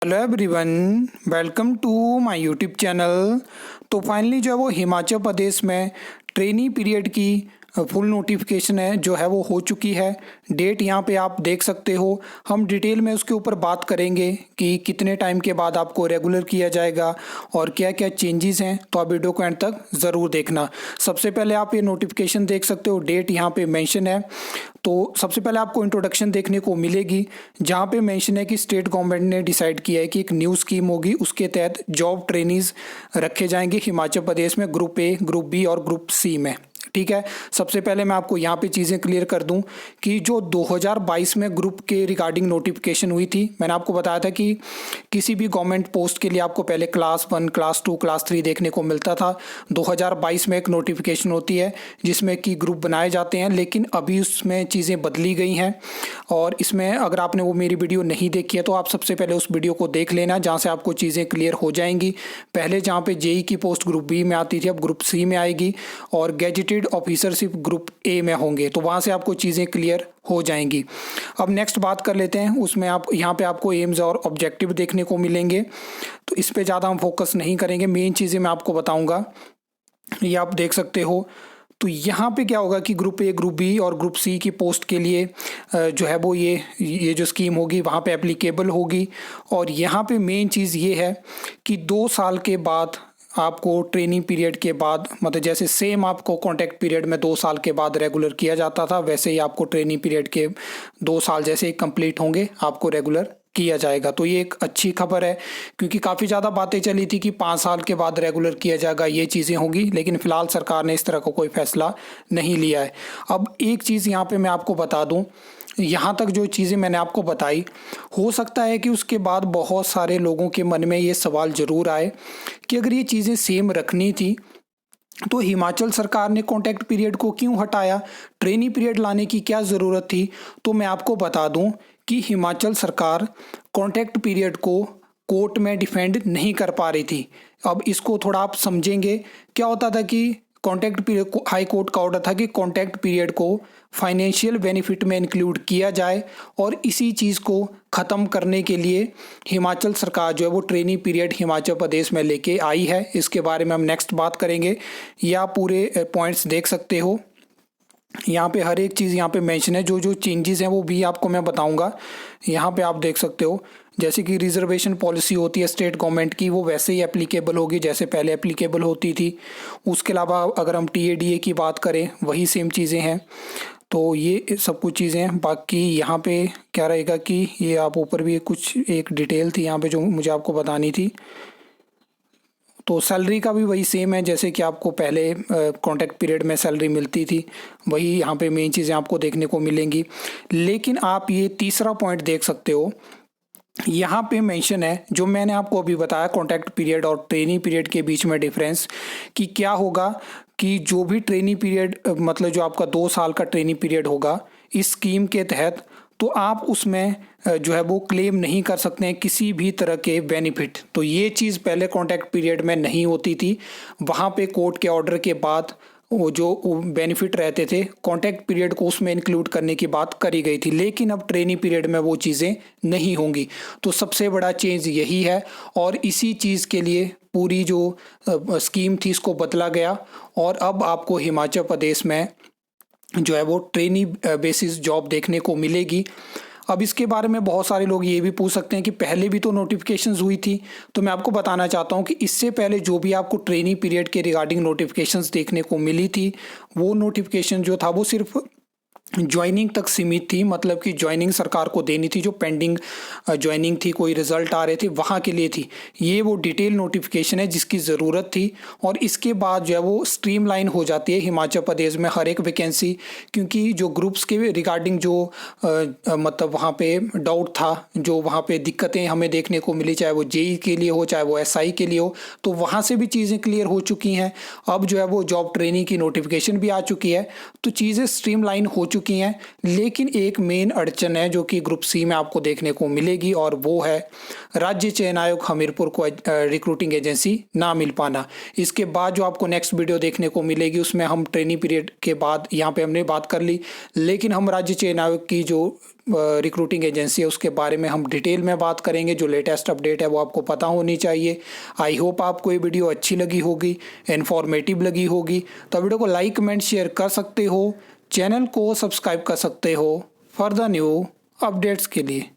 Hello everyone, welcome to my YouTube channel. तो finally जो है वो हिमाचल प्रदेश में ट्रेनी पीरियड की फुल नोटिफिकेशन है जो है वो हो चुकी है। डेट यहाँ पे आप देख सकते हो। हम डिटेल में उसके ऊपर बात करेंगे कि कितने टाइम के बाद आपको रेगुलर किया जाएगा और क्या क्या चेंजेस हैं। तो आप वीडियो को एंड तक ज़रूर देखना। सबसे पहले आप ये नोटिफिकेशन देख सकते हो, डेट यहाँ पे मेंशन है। तो सबसे पहले आपको इंट्रोडक्शन देखने को मिलेगी जहाँ पे मेंशन है कि स्टेट गवर्नमेंट ने डिसाइड किया है कि एक न्यू स्कीम होगी, उसके तहत जॉब ट्रेनीज रखे जाएंगे हिमाचल प्रदेश में ग्रुप ए, ग्रुप बी और ग्रुप सी में। ठीक है। सबसे पहले मैं आपको यहाँ पे चीज़ें क्लियर कर दूं कि जो 2022 में ग्रुप के रिगार्डिंग नोटिफिकेशन हुई थी, मैंने आपको बताया था कि किसी भी गवर्नमेंट पोस्ट के लिए आपको पहले क्लास 1, क्लास 2, क्लास 3 देखने को मिलता था। 2022 में एक नोटिफिकेशन होती है जिसमें कि ग्रुप बनाए जाते हैं, लेकिन अभी उसमें चीज़ें बदली गई हैं। और इसमें अगर आपने वो मेरी वीडियो नहीं देखी है तो आप सबसे पहले उस वीडियो को देख लेना, जहाँ से आपको चीज़ें क्लियर हो जाएंगी। पहले जहाँ पे जेई की पोस्ट ग्रुप बी में आती थी, अब ग्रुप सी में आएगी और गेजेटेड ऑफिसरशिप ग्रुप ए में होंगे, तो वहाँ से आपको चीज़ें क्लियर हो जाएंगी। अब नेक्स्ट बात कर लेते हैं। उसमें आप यहाँ पे आपको एम्स और ऑब्जेक्टिव देखने को मिलेंगे, तो इस पे ज़्यादा हम फोकस नहीं करेंगे। मेन चीज़ें मैं आपको बताऊँगा, ये आप देख सकते हो। तो यहाँ पे क्या होगा कि ग्रुप ए, ग्रुप बी और ग्रुप सी की पोस्ट के लिए जो है वो ये जो स्कीम होगी वहाँ पे एप्लीकेबल होगी। और यहाँ पे मेन चीज़ ये है कि 2 साल के बाद आपको ट्रेनिंग पीरियड के बाद, मतलब जैसे सेम आपको कॉन्टैक्ट पीरियड में 2 साल के बाद रेगुलर किया जाता था, वैसे ही आपको ट्रेनिंग पीरियड के 2 साल जैसे ही कंप्लीट होंगे आपको रेगुलर किया जाएगा। तो ये एक अच्छी खबर है, क्योंकि काफ़ी ज़्यादा बातें चली थी कि 5 साल के बाद रेगुलर किया जाएगा, ये चीज़ें होंगी, लेकिन फिलहाल सरकार ने इस तरह का कोई फैसला नहीं लिया है। अब एक चीज़ यहाँ पे मैं आपको बता दूँ, यहाँ तक जो चीज़ें मैंने आपको बताई, हो सकता है कि उसके बाद बहुत सारे लोगों के मन में ये सवाल ज़रूर आए कि अगर ये चीज़ें सेम रखनी थी तो हिमाचल सरकार ने कॉन्टैक्ट पीरियड को क्यों हटाया, ट्रेनी पीरियड लाने की क्या ज़रूरत थी। तो मैं आपको बता दूं कि हिमाचल सरकार कॉन्टैक्ट पीरियड को कोर्ट में डिफेंड नहीं कर पा रही थी। अब इसको थोड़ा आप समझेंगे। क्या होता था कि कॉन्टैक्ट पीरियड को, हाई कोर्ट का ऑर्डर था कि कॉन्टैक्ट पीरियड को फाइनेंशियल बेनिफिट में इंक्लूड किया जाए, और इसी चीज़ को ख़त्म करने के लिए हिमाचल सरकार जो है वो ट्रेनिंग पीरियड हिमाचल प्रदेश में लेके आई है। इसके बारे में हम नेक्स्ट बात करेंगे। या पूरे पॉइंट्स देख सकते हो, यहाँ पे हर एक चीज़ यहाँ पे मेंशन है। जो जो चेंजेस हैं वो भी आपको मैं बताऊंगा। यहाँ पे आप देख सकते हो, जैसे कि रिजर्वेशन पॉलिसी होती है स्टेट गवर्नमेंट की, वो वैसे ही एप्लीकेबल होगी जैसे पहले एप्लीकेबल होती थी। उसके अलावा अगर हम टीएडीए की बात करें, वही सेम चीज़ें हैं। तो ये सब कुछ चीज़ें हैं। बाकी यहाँ पे क्या रहेगा कि ये आप ऊपर भी कुछ एक डिटेल थी यहाँ पे जो मुझे आपको बतानी थी। तो सैलरी का भी वही सेम है जैसे कि आपको पहले कॉन्टैक्ट पीरियड में सैलरी मिलती थी, वही यहाँ पे मेन चीज़ें आपको देखने को मिलेंगी। लेकिन आप ये तीसरा पॉइंट देख सकते हो, यहाँ पे मेंशन है जो मैंने आपको अभी बताया, कॉन्टैक्ट पीरियड और ट्रेनिंग पीरियड के बीच में डिफरेंस, कि क्या होगा कि जो भी ट्रेनिंग पीरियड, मतलब जो आपका 2 साल का ट्रेनिंग पीरियड होगा इस स्कीम के तहत, तो आप उसमें जो है वो क्लेम नहीं कर सकते हैं किसी भी तरह के बेनिफिट। तो ये चीज़ पहले कॉन्टैक्ट पीरियड में नहीं होती थी। वहाँ पे कोर्ट के ऑर्डर के बाद वो जो बेनिफिट रहते थे कॉन्टैक्ट पीरियड को उसमें इंक्लूड करने की बात करी गई थी, लेकिन अब ट्रेनिंग पीरियड में वो चीज़ें नहीं होंगी। तो सबसे बड़ा चेंज यही है, और इसी चीज़ के लिए पूरी जो स्कीम थी इसको बदला गया। और अब आपको हिमाचल प्रदेश में जो है वो ट्रेनी बेसिस जॉब देखने को मिलेगी। अब इसके बारे में बहुत सारे लोग ये भी पूछ सकते हैं कि पहले भी तो नोटिफिकेशंस हुई थी। तो मैं आपको बताना चाहता हूँ कि इससे पहले जो भी आपको ट्रेनिंग पीरियड के रिगार्डिंग नोटिफिकेशंस देखने को मिली थी, वो नोटिफिकेशन जो था वो सिर्फ ज्वाइनिंग तक सीमित थी। मतलब कि ज्वाइनिंग सरकार को देनी थी, जो पेंडिंग ज्वाइनिंग थी, कोई रिजल्ट आ रहे थे, वहाँ के लिए थी। ये वो डिटेल नोटिफिकेशन है जिसकी ज़रूरत थी। और इसके बाद जो है वो स्ट्रीमलाइन हो जाती है हिमाचल प्रदेश में हर एक वैकेंसी, क्योंकि जो ग्रुप्स के रिगार्डिंग जो मतलब वहाँ पे डाउट था, जो वहाँ पे दिक्कतें हमें देखने को मिली, चाहे वो जेई के लिए हो चाहे वो एसआई के लिए हो, तो वहाँ से भी चीज़ें क्लियर हो चुकी हैं। अब जो है वो जॉब ट्रेनिंग की नोटिफिकेशन भी आ चुकी है, तो चीज़ें स्ट्रीमलाइन हो चुकी हैं, लेकिन एक मेन अड़चन है जो कि ग्रुप सी में आपको देखने को मिलेगी, और वो है राज्य चयन आयोग हमीरपुर को रिक्रूटिंग एजेंसी ना मिल पाना। इसके बाद जो आपको नेक्स्ट वीडियो देखने को मिलेगी उसमें हम ट्रेनिंग पीरियड के बाद, यहाँ पे हमने बात कर ली, लेकिन हम राज्य चयन आयोग की जो रिक्रूटिंग एजेंसी है उसके बारे में हम डिटेल में बात करेंगे। जो लेटेस्ट अपडेट है वो आपको पता होनी चाहिए। आई होप आपको ये वीडियो अच्छी लगी होगी, इन्फॉर्मेटिव लगी होगी। तो वीडियो को लाइक कमेंट शेयर कर सकते हो, चैनल को सब्सक्राइब कर सकते हो फॉर द न्यू अपडेट्स के लिए।